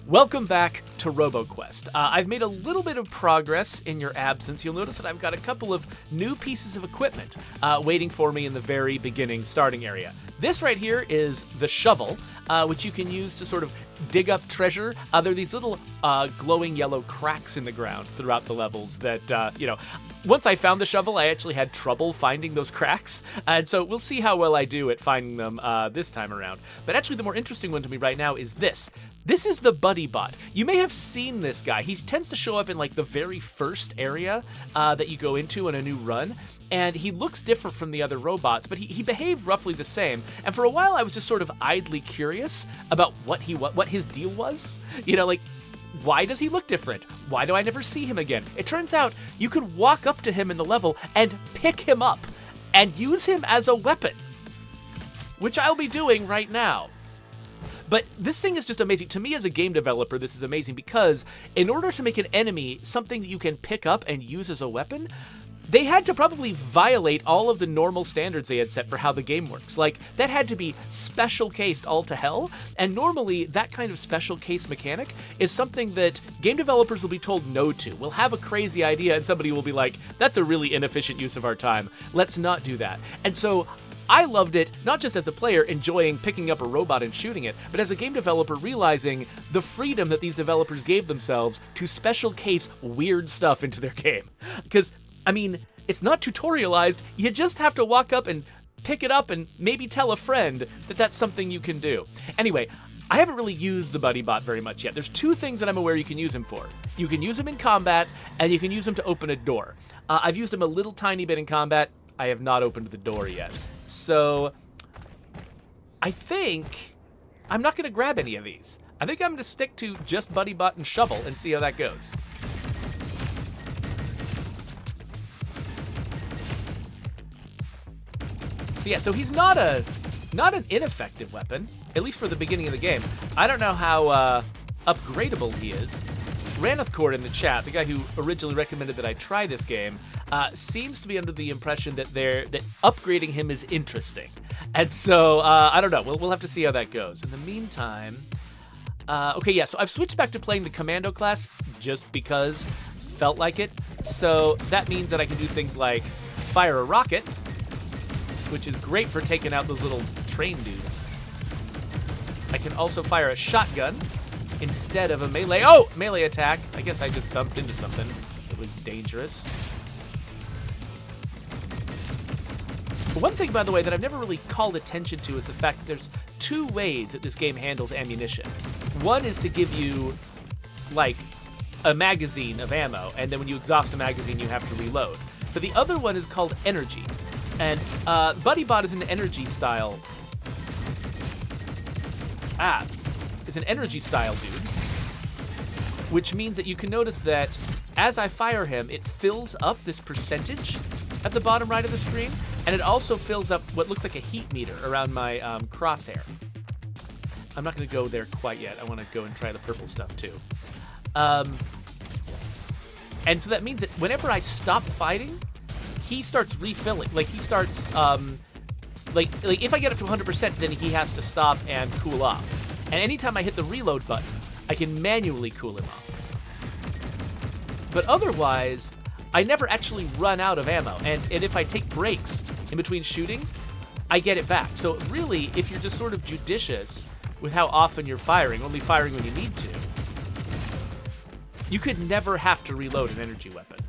Welcome back to Roboquest. I've made a little bit of progress in your absence. You'll notice that I've got a couple of new pieces of equipment waiting for me in the very beginning starting area. This right here is the shovel, which you can use to sort of dig up treasure. There are these little glowing yellow cracks in the ground throughout the levels that, once I found the shovel, I actually had trouble finding those cracks, and so we'll see how well I do at finding them this time around. But actually, the more interesting one to me right now is this. This is the BUDDYBOT. You may have seen this guy. He tends to show up in like the very first area that you go into in a new run, and he looks different from the other robots, but he behaved roughly the same. And for a while, I was just sort of idly curious about what his deal was. Why does he look different? Why do I never see him again? It turns out you can walk up to him in the level and pick him up and use him as a weapon, which I'll be doing right now. But this thing is just amazing. To me as a game developer, this is amazing because in order to make an enemy something that you can pick up and use as a weapon, they had to probably violate all of the normal standards they had set for how the game works. Like, that had to be special cased all to hell, and normally that kind of special case mechanic is something that game developers will be told no to. We'll have a crazy idea and somebody will be like, that's a really inefficient use of our time. Let's not do that. And so I loved it, not just as a player enjoying picking up a robot and shooting it, but as a game developer realizing the freedom that these developers gave themselves to special case weird stuff into their game. Because, it's not tutorialized, you just have to walk up and pick it up and maybe tell a friend that that's something you can do. Anyway, I haven't really used the BUDDYBOT very much yet. There's two things that I'm aware you can use him for. You can use him in combat, and you can use him to open a door. I've used him a little tiny bit in combat. I have not opened the door yet. So, I think I'm not going to grab any of these. I think I'm going to stick to just BUDDYBOT and shovel and see how that goes. But yeah, so he's not an ineffective weapon, at least for the beginning of the game. I don't know how upgradeable he is. Ranithcord in the chat, the guy who originally recommended that I try this game, seems to be under the impression that upgrading him is interesting. And so, I don't know. We'll have to see how that goes. In the meantime, so I've switched back to playing the Commando class just because felt like it. So that means that I can do things like fire a rocket, which is great for taking out those little train dudes. I can also fire a shotgun instead of a melee attack. I guess I just bumped into something that was dangerous. But one thing, by the way, that I've never really called attention to is the fact that there's two ways that this game handles ammunition. One is to give you, like, a magazine of ammo, and then when you exhaust a magazine, you have to reload. But the other one is called energy. And BUDDYBOT is an energy style. Is an energy style dude. Which means that you can notice that as I fire him, it fills up this percentage at the bottom right of the screen. And it also fills up what looks like a heat meter around my crosshair. I'm not going to go there quite yet. I want to go and try the purple stuff too. And so that means that whenever I stop fighting, he starts refilling. Like, he starts, like if I get up to 100%, then he has to stop and cool off. And anytime I hit the reload button, I can manually cool him off. But otherwise, I never actually run out of ammo. And if I take breaks in between shooting, I get it back. So really, if you're just sort of judicious with how often you're firing, only firing when you need to, you could never have to reload an energy weapon.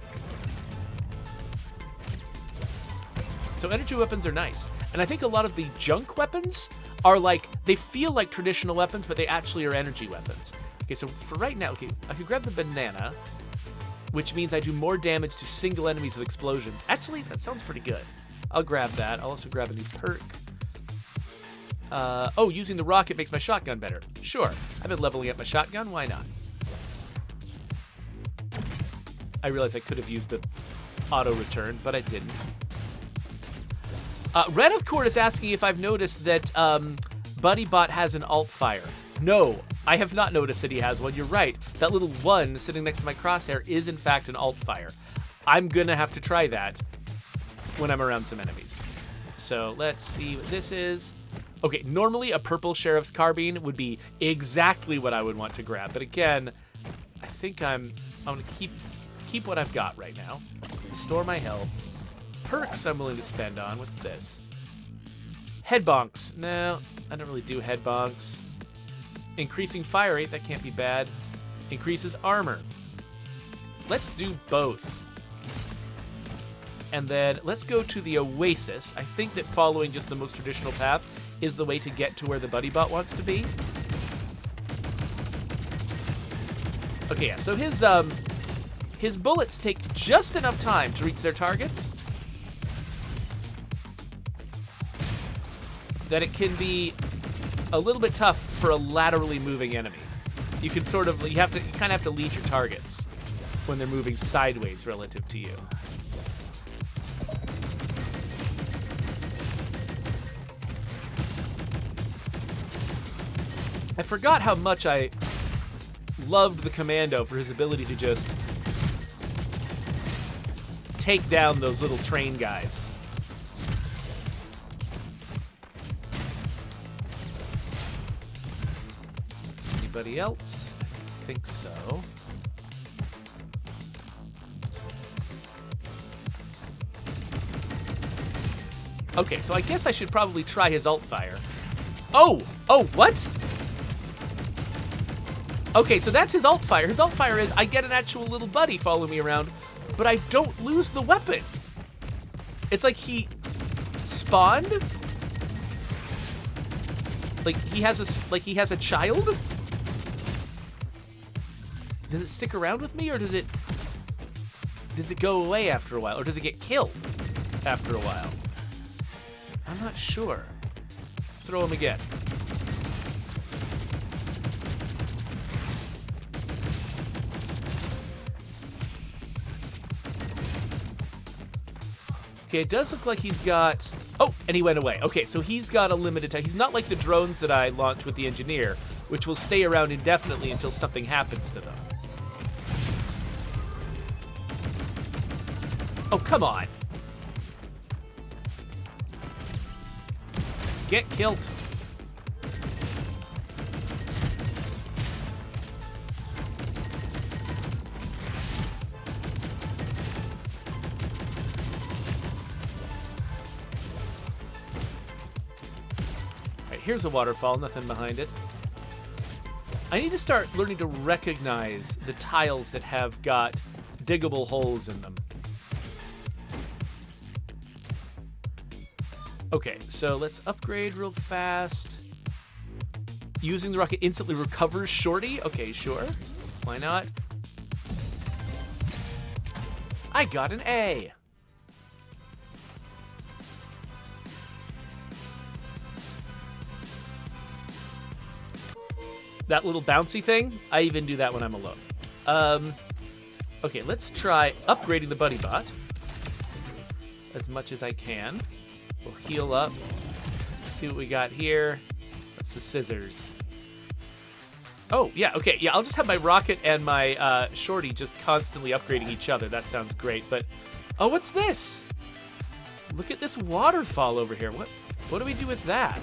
So energy weapons are nice. And I think a lot of the junk weapons are like, they feel like traditional weapons, but they actually are energy weapons. Okay, so for right now, I could grab the banana, which means I do more damage to single enemies with explosions. Actually, that sounds pretty good. I'll grab that. I'll also grab a new perk. Using the rocket makes my shotgun better. Sure, I've been leveling up my shotgun, why not? I realize I could have used the auto return, but I didn't. Ranithcord is asking if I've noticed that BUDDYBOT has an alt fire. No, I have not noticed that he has one. You're right. That little one sitting next to my crosshair is in fact an alt fire. I'm gonna have to try that when I'm around some enemies. So let's see what this is. Okay, normally a purple Sheriff's Carbine would be exactly what I would want to grab. But again, I think I'm going to keep what I've got right now. Restore my health. Perks I'm willing to spend on. What's this? Head bonks. No, I don't really do head bonks. Increasing fire rate. That can't be bad. Increases armor. Let's do both. And then let's go to the Oasis. I think that following just the most traditional path is the way to get to where the BuddyBot wants to be. Okay, yeah, so his bullets take just enough time to reach their targets that it can be a little bit tough for a laterally moving enemy. You can kind of have to lead your targets when they're moving sideways relative to you. I forgot how much I loved the Commando for his ability to just take down those little train guys. Anybody else? I think so. Okay, so I guess I should probably try his alt fire. Oh, what? Okay, so that's his alt fire. His alt fire is I get an actual little buddy follow me around, but I don't lose the weapon. It's like he spawned. Like he has a child. Does it stick around with me, or does it go away after a while, or does it get killed after a while? I'm not sure. Let's throw him again. Okay, it does look like he's got... Oh, and he went away. Okay, so he's got a limited time. He's not like the drones that I launched with the Engineer, which will stay around indefinitely until something happens to them. Oh, come on. Get killed. Here's a waterfall, nothing behind it. I need to start learning to recognize the tiles that have got diggable holes in them. Okay, so let's upgrade real fast. Using the rocket instantly recovers Shorty? Okay, sure. Why not? I got an A. That little bouncy thing, I even do that when I'm alone. Okay, let's try upgrading the BuddyBot as much as I can. We'll heal up. See what we got here. That's the scissors. Oh, yeah, okay. Yeah, I'll just have my rocket and my Shorty just constantly upgrading each other. That sounds great, but... Oh, what's this? Look at this waterfall over here. What do we do with that?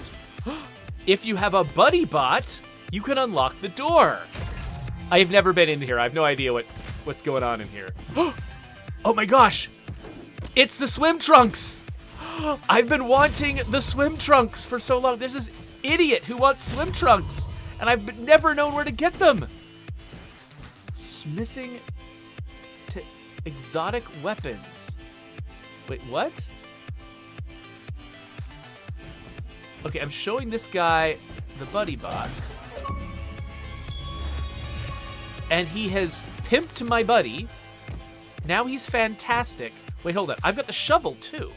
If you have a BuddyBot... you can unlock the door. I have never been in here. I have no idea what's going on in here. Oh my gosh. It's the swim trunks. I've been wanting the swim trunks for so long. There's this idiot who wants swim trunks, and I've never known where to get them. Smithing to exotic weapons. Wait, what? Okay, I'm showing this guy the BuddyBot. And he has pimped my buddy. Now he's fantastic. Wait, hold on. I've got the shovel, too.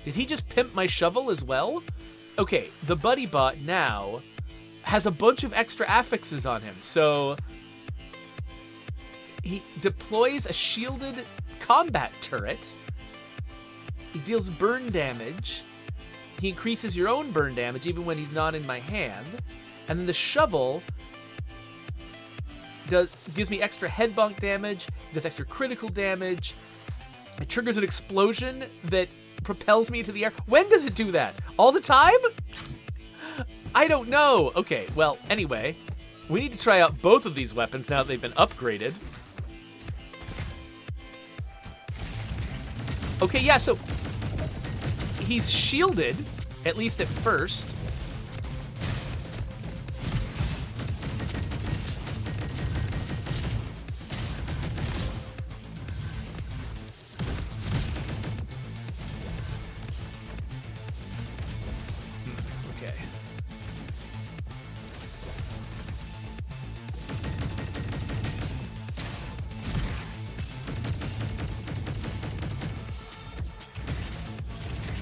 Did he just pimp my shovel as well? Okay, the BuddyBot now has a bunch of extra affixes on him. So he deploys a shielded combat turret. He deals burn damage. He increases your own burn damage even when he's not in my hand. And then the shovel gives me extra head bonk damage, does extra critical damage. It triggers an explosion that propels me into the air. When does it do that? All the time? I don't know. Okay, well, anyway, we need to try out both of these weapons now that they've been upgraded. Okay, yeah, so he's shielded, at least at first. Okay.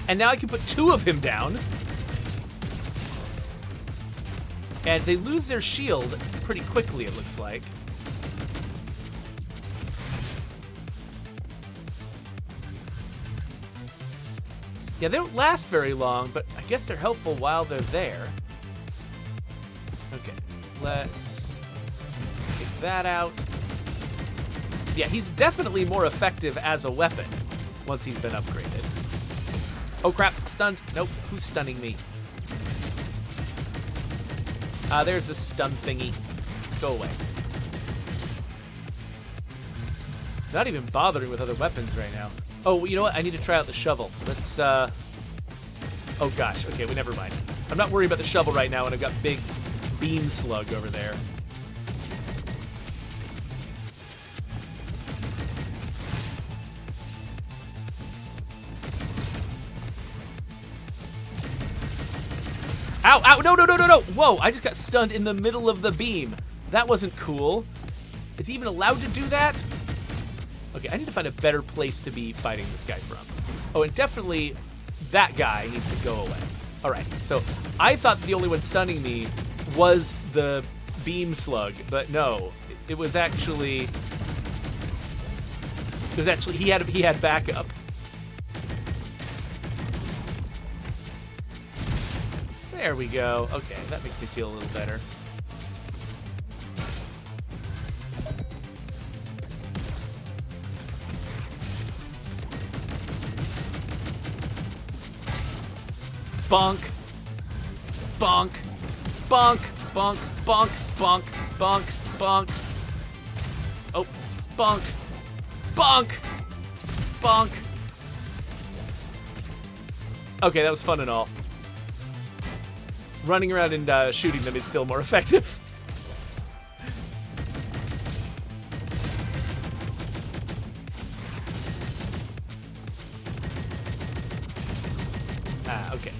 And now I can put 2 of him down. And they lose their shield pretty quickly, it looks like. Yeah, they don't last very long, but I guess they're helpful while they're there. Okay, let's take that out. Yeah, he's definitely more effective as a weapon once he's been upgraded. Oh crap, stunned. Nope, who's stunning me? There's a stun thingy. Go away. Not even bothering with other weapons right now. Oh, you know what? I need to try out the shovel. Let's, oh gosh, okay, well, never mind. I'm not worried about the shovel right now, and I've got big beam slug over there. Ow, ow, no, no, no, no, no. Whoa, I just got stunned in the middle of the beam. That wasn't cool. Is he even allowed to do that? Okay, I need to find a better place to be fighting this guy from. Oh, and definitely that guy needs to go away. All right, so I thought the only one stunning me was the beam slug, but no, it was actually he had backup. There we go. Okay, that makes me feel a little better. Bonk. Bonk. Bonk. Bonk. Bonk. Bonk. Bonk. Bonk. Oh. Bonk. Bonk. Bonk. Okay, that was fun and all. Running around and shooting them is still more effective. Okay.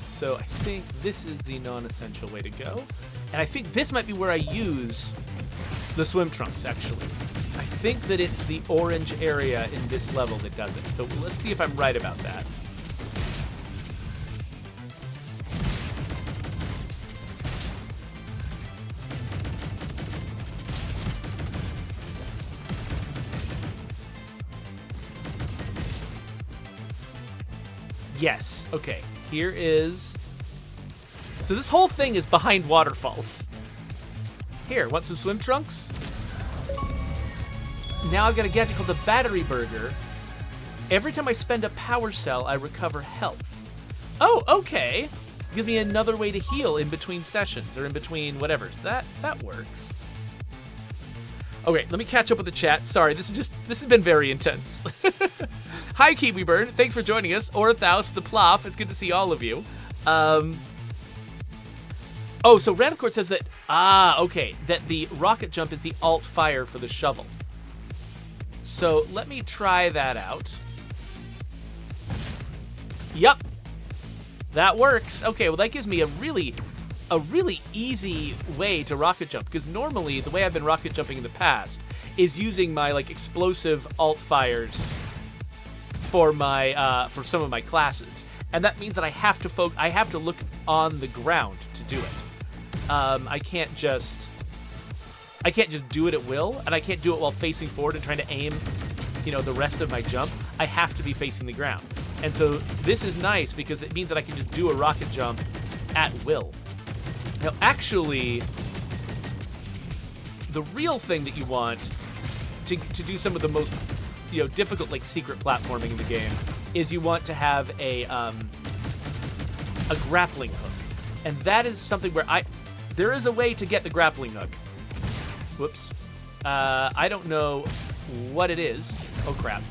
So I think this is the non-essential way to go. And I think this might be where I use the swim trunks, actually. I think that it's the orange area in this level that does it. So let's see if I'm right about that. Yes, okay. Here is... So this whole thing is behind waterfalls. Here, want some swim trunks? Now I've got a gadget called the Battery Burger. Every time I spend a power cell, I recover health. Oh, okay. Give me another way to heal in between sessions, or in between whatever. So that works. Okay, let me catch up with the chat. Sorry, this has been very intense. Hi, Kiwi Bird. Thanks for joining us. Orthaus, the Ploff. It's good to see all of you. Oh, so Rancourt says that, okay, that the rocket jump is the alt fire for the shovel. So let me try that out. Yup. That works. Okay, well, that gives me a really easy way to rocket jump, because normally the way I've been rocket jumping in the past is using my like explosive alt fires for my for some of my classes, and that means that I have to look on the ground to do it. I can't just I can't just do it at will, and I can't do it while facing forward and trying to aim, you know, the rest of my jump. I have to be facing the ground. And so this is nice because it means that I can just do a rocket jump at will. Now, actually, the real thing that you want to do some of the most, you know, difficult, like, secret platforming in the game is you want to have a grappling hook. And that is something where there is a way to get the grappling hook. Whoops. I don't know what it is. Oh, crap.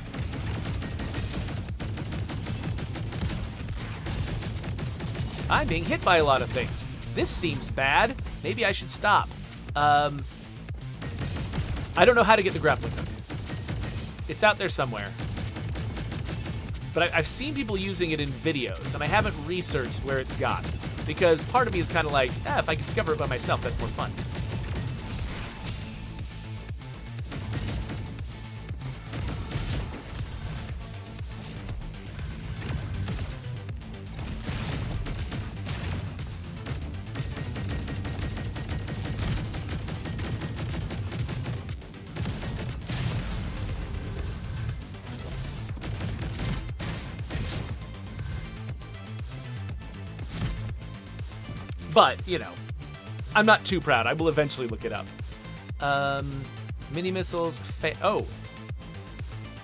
I'm being hit by a lot of things. This seems bad. Maybe I should stop. I don't know how to get the grappling hook. It's out there somewhere. But I've seen people using it in videos, and I haven't researched where it's got. Because part of me is kind of like, if I can discover it by myself, that's more fun. But, you know, I'm not too proud. I will eventually look it up. Mini missiles.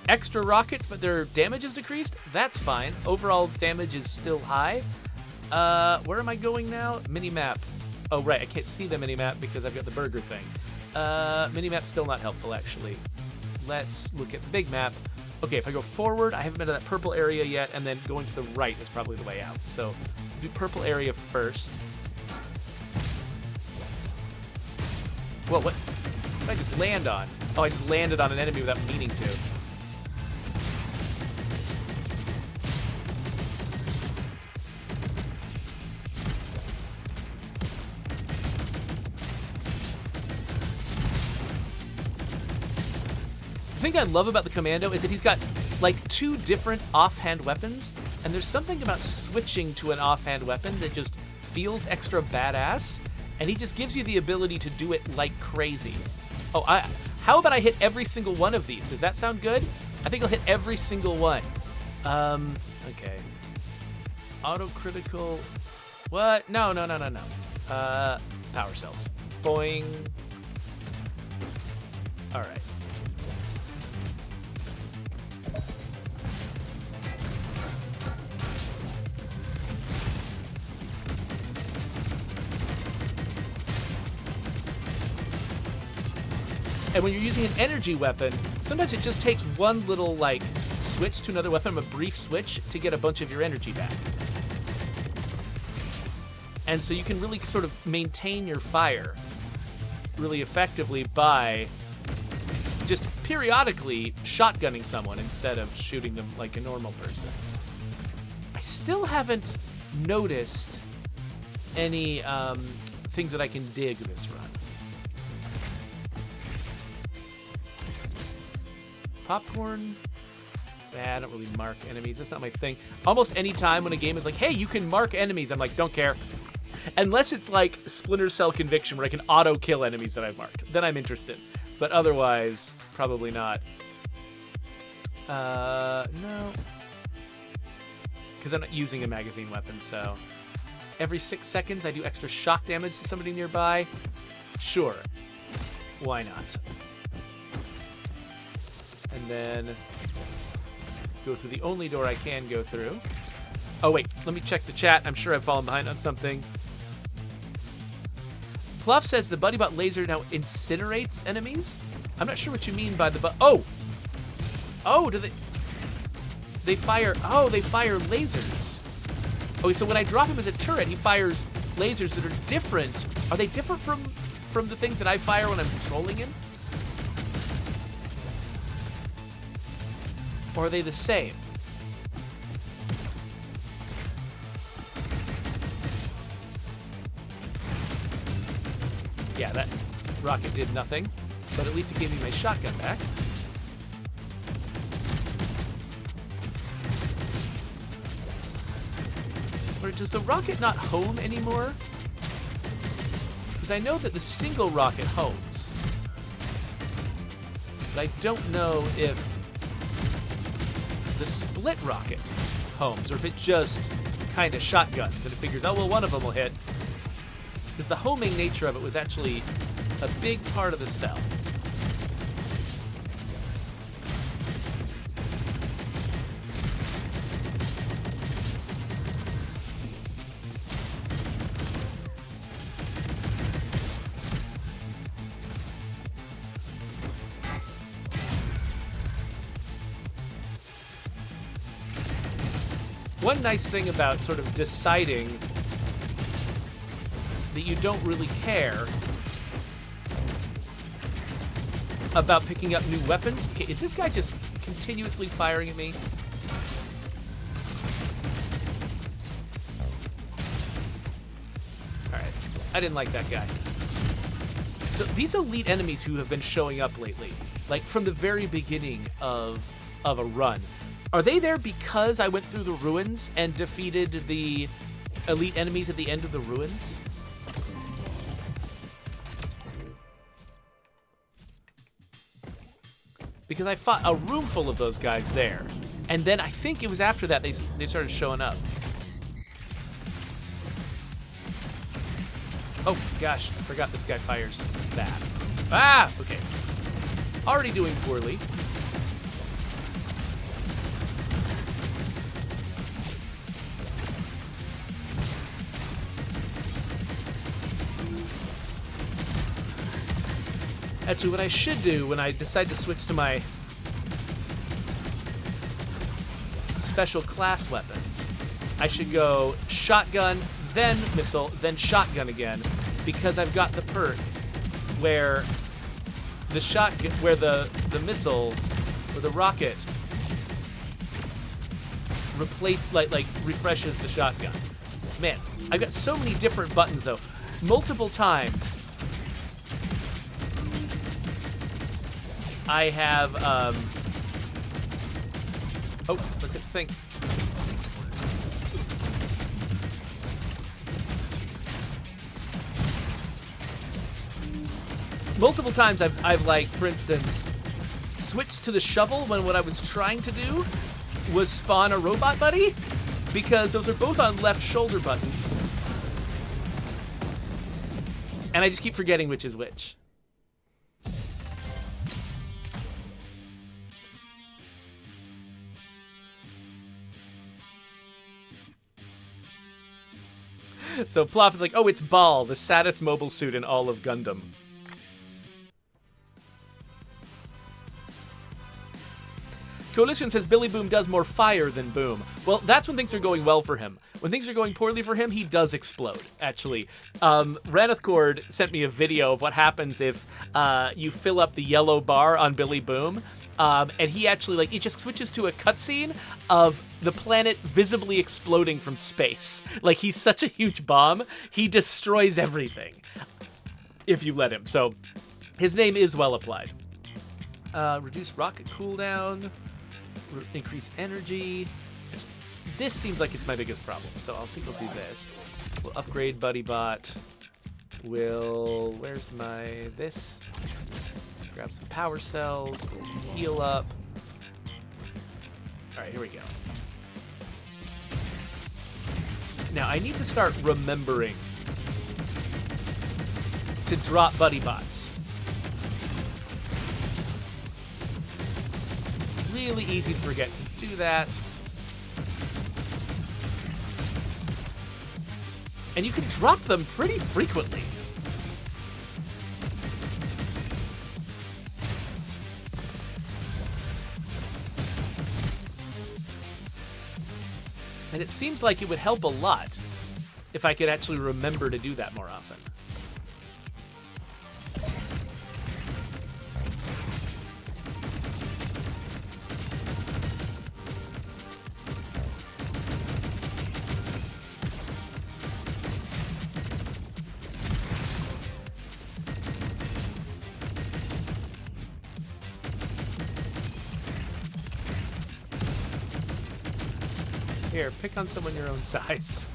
Extra rockets, but their damage is decreased? That's fine. Overall damage is still high. Where am I going now? Mini-map. Oh, right. I can't see the mini-map because I've got the burger thing. Mini-map's still not helpful, actually. Let's look at the big map. Okay, if I go forward, I haven't been to that purple area yet, and then going to the right is probably the way out. So, do purple area first. Whoa, what did I just land on? Oh, I just landed on an enemy without meaning to. The thing I love about the Commando is that he's got, like, 2 different offhand weapons, and there's something about switching to an offhand weapon that just feels extra badass. And he just gives you the ability to do it like crazy. Oh, how about I hit every single one of these? Does that sound good? I think I'll hit every single one. Okay. Autocritical. What? No. Power cells. Boing. All right. And when you're using an energy weapon, sometimes it just takes one little, like, switch to another weapon, a brief switch, to get a bunch of your energy back. And so you can really sort of maintain your fire really effectively by just periodically shotgunning someone instead of shooting them like a normal person. I still haven't noticed any things that I can dig this run. Popcorn? I don't really mark enemies. That's not my thing. Almost any time when a game is like, hey, you can mark enemies, I'm like, don't care. Unless it's like Splinter Cell Conviction where I can auto-kill enemies that I've marked. Then I'm interested. But otherwise, probably not. No. Because I'm not using a magazine weapon, so... Every 6 seconds, I do extra shock damage to somebody nearby. Sure. Why not? And then go through the only door I can go through. Oh, wait. Let me check the chat. I'm sure I've fallen behind on something. Pluff says the BuddyBot laser now incinerates enemies. I'm not sure what you mean by the Oh! Oh, do they fire... Oh, they fire lasers. Okay, so when I drop him as a turret, he fires lasers that are different. Are they different from the things that I fire when I'm controlling him? Or are they the same? Yeah, that rocket did nothing, but at least it gave me my shotgun back. Or does the rocket not home anymore? Because I know that the single rocket homes. But I don't know if the split rocket homes, or if it just kind of shotguns, and it figures, oh, well, one of them will hit. Because the homing nature of it was actually a big part of the cell. One nice thing about sort of deciding that you don't really care about picking up new weapons. Okay, is this guy just continuously firing at me? Alright, I didn't like that guy. So these elite enemies who have been showing up lately, like from the very beginning of a run, are they there because I went through the ruins and defeated the elite enemies at the end of the ruins? Because I fought a room full of those guys there. And then I think it was after that they started showing up. Oh, gosh, I forgot this guy fires that. Ah, okay. Already doing poorly. Actually, what I should do when I decide to switch to my special class weapons, I should go shotgun, then missile, then shotgun again, because I've got the perk where the missile or the rocket refreshes the shotgun. Man, I've got so many different buttons though. Multiple times I have, oh, let's hit the thing. Multiple times I've like, for instance, switched to the shovel when what I was trying to do was spawn a robot buddy, because those are both on left shoulder buttons. And I just keep forgetting which is which. So Ploff is like, oh, it's Ball, the saddest mobile suit in all of Gundam. Coalition says Billy Boom does more fire than Boom. Well, that's when things are going well for him. When things are going poorly for him, he does explode, actually. Ranithcord sent me a video of what happens if you fill up the yellow bar on Billy Boom. And he actually, like, it just switches to a cutscene of the planet visibly exploding from space. Like, he's such a huge bomb, he destroys everything if you let him. So, his name is well applied. Reduce rocket cooldown, increase energy. This seems like it's my biggest problem, so I think I'll do this. We'll upgrade BUDDYBOT. Where's my, this? Grab some power cells, we'll heal up. All right, here we go. Now, I need to start remembering to drop BUDDYBOTs. Really easy to forget to do that. And you can drop them pretty frequently. And it seems like it would help a lot if I could actually remember to do that more often. Here, pick on someone your own size.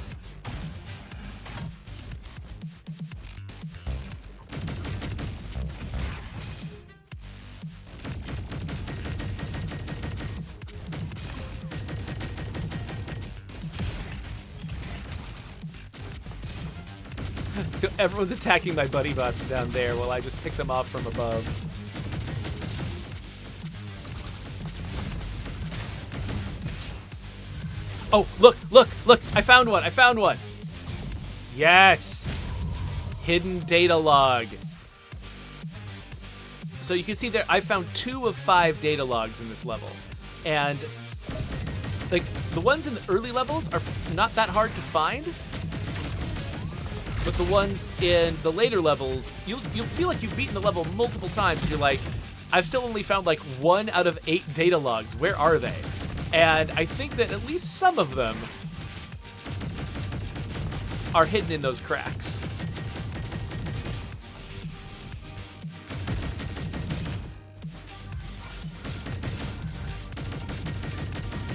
So everyone's attacking my buddy bots down there while I just pick them off from above. Oh, look, look, look. I found one. I found one. Yes. Hidden data log. So you can see there, I found 2 of 5 data logs in this level. And like the ones in the early levels are not that hard to find. But the ones in the later levels, you'll feel like you've beaten the level multiple times and you're like, I've still only found like 1 out of 8 data logs. Where are they? And I think that at least some of them are hidden in those cracks.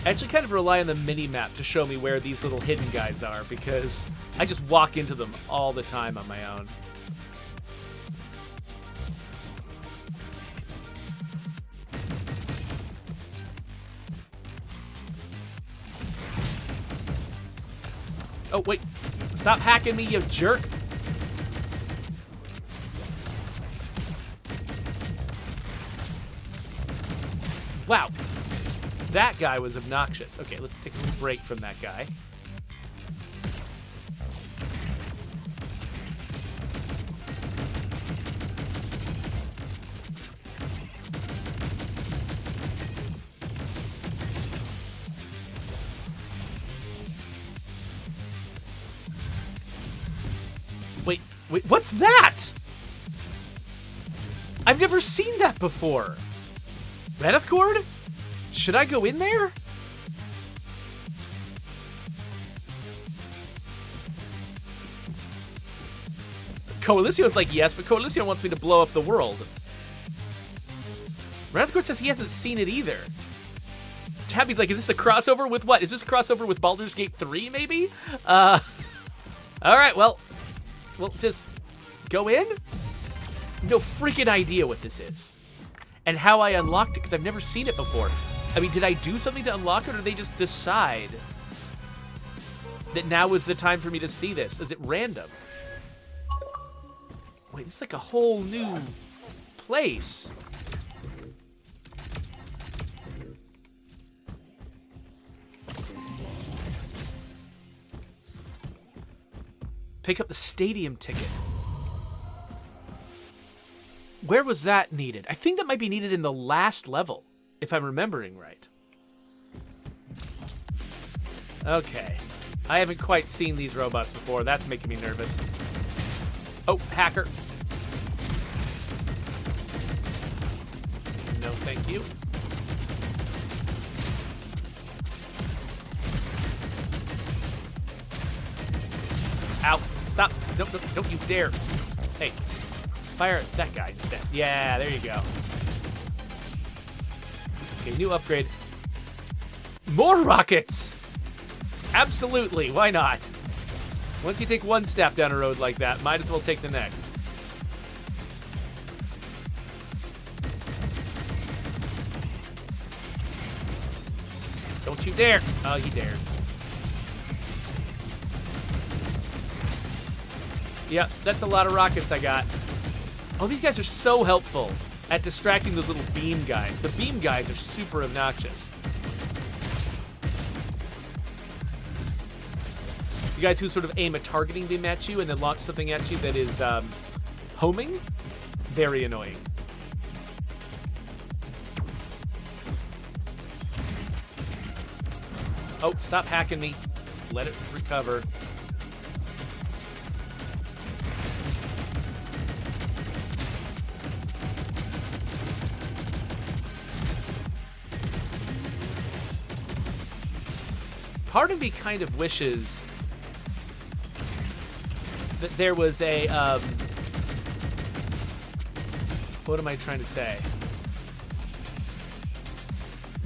I actually kind of rely on the mini-map to show me where these little hidden guys are, because I just walk into them all the time on my own. Oh, wait. Stop hacking me, you jerk. Wow. That guy was obnoxious. Okay, let's take a little break from that guy. Wait, what's that? I've never seen that before. Menath cord? Should I go in there? Coalition's like, yes, but Coalition wants me to blow up the world. Menath cord says he hasn't seen it either. Tabby's like, is this a crossover with what? Is this a crossover with Baldur's Gate 3, maybe? All right, well, we'll just go in? No freaking idea what this is. And how I unlocked it, because I've never seen it before. I mean, did I do something to unlock it, or did they just decide that now is the time for me to see this? Is it random? Wait, this is like a whole new place. Pick up the stadium ticket. Where was that needed? I think that might be needed in the last level, if I'm remembering right. Okay. I haven't quite seen these robots before. That's making me nervous. Oh, hacker. No, thank you. Ow. Stop. Don't you dare. Hey. Fire that guy instead. Yeah, there you go. Okay, new upgrade. More rockets! Absolutely, why not? Once you take one step down a road like that, might as well take the next. Don't you dare! Oh, you dared. Yeah, that's a lot of rockets I got. Oh, these guys are so helpful at distracting those little beam guys. The beam guys are super obnoxious. You guys who sort of aim a targeting beam at you and then launch something at you that is homing, very annoying. Oh, stop hacking me. Just let it recover. Part of me kind of wishes that there was a, what am I trying to say?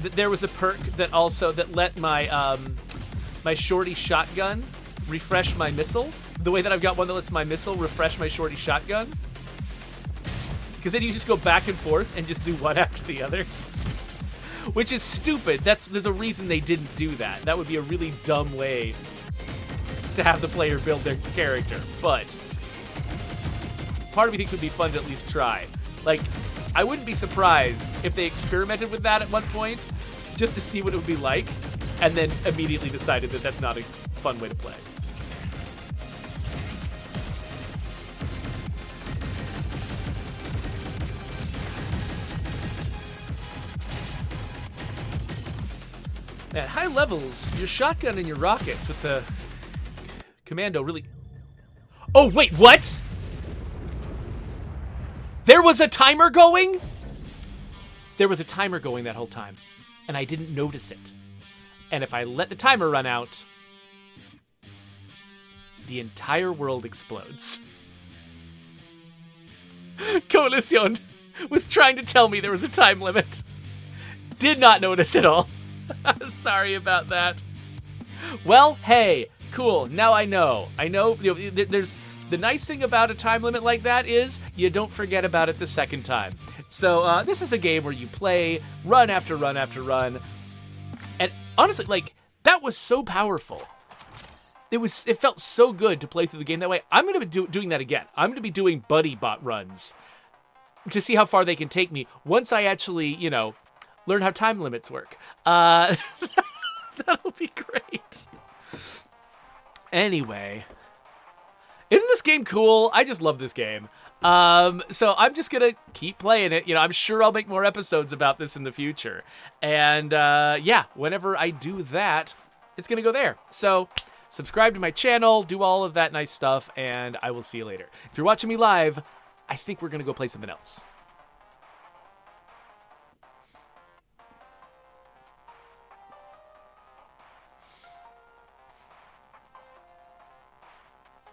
That there was a perk that also, that let my, my shorty shotgun refresh my missile. The way that I've got one that lets my missile refresh my shorty shotgun. Because then you just go back and forth and just do one after the other. Which is stupid. There's a reason they didn't do that. That would be a really dumb way to have the player build their character. But part of me thinks it would be fun to at least try. Like, I wouldn't be surprised if they experimented with that at one point, just to see what it would be like, and then immediately decided that that's not a fun way to play. At high levels, your shotgun and your rockets with the commando really... Oh, wait, what? There was a timer going? There was a timer going that whole time, and I didn't notice it. And if I let the timer run out, the entire world explodes. Coalición was trying to tell me there was a time limit. Did not notice at all. Sorry about that. Well, hey, cool. Now I know. There's the nice thing about a time limit like that is you don't forget about it the second time. So this is a game where you play run after run after run. And honestly, like, that was so powerful. It felt so good to play through the game that way. I'm going to be doing that again. I'm going to be doing BUDDYBOT runs to see how far they can take me once I actually, learn how time limits work. That'll be great. Anyway, isn't this game cool? I just love this game. So I'm just gonna keep playing it. I'm sure I'll make more episodes about this in the future. And yeah, whenever I do that, it's gonna go there. So subscribe to my channel, do all of that nice stuff, and I will see you later. If you're watching me live, I think we're gonna go play something else.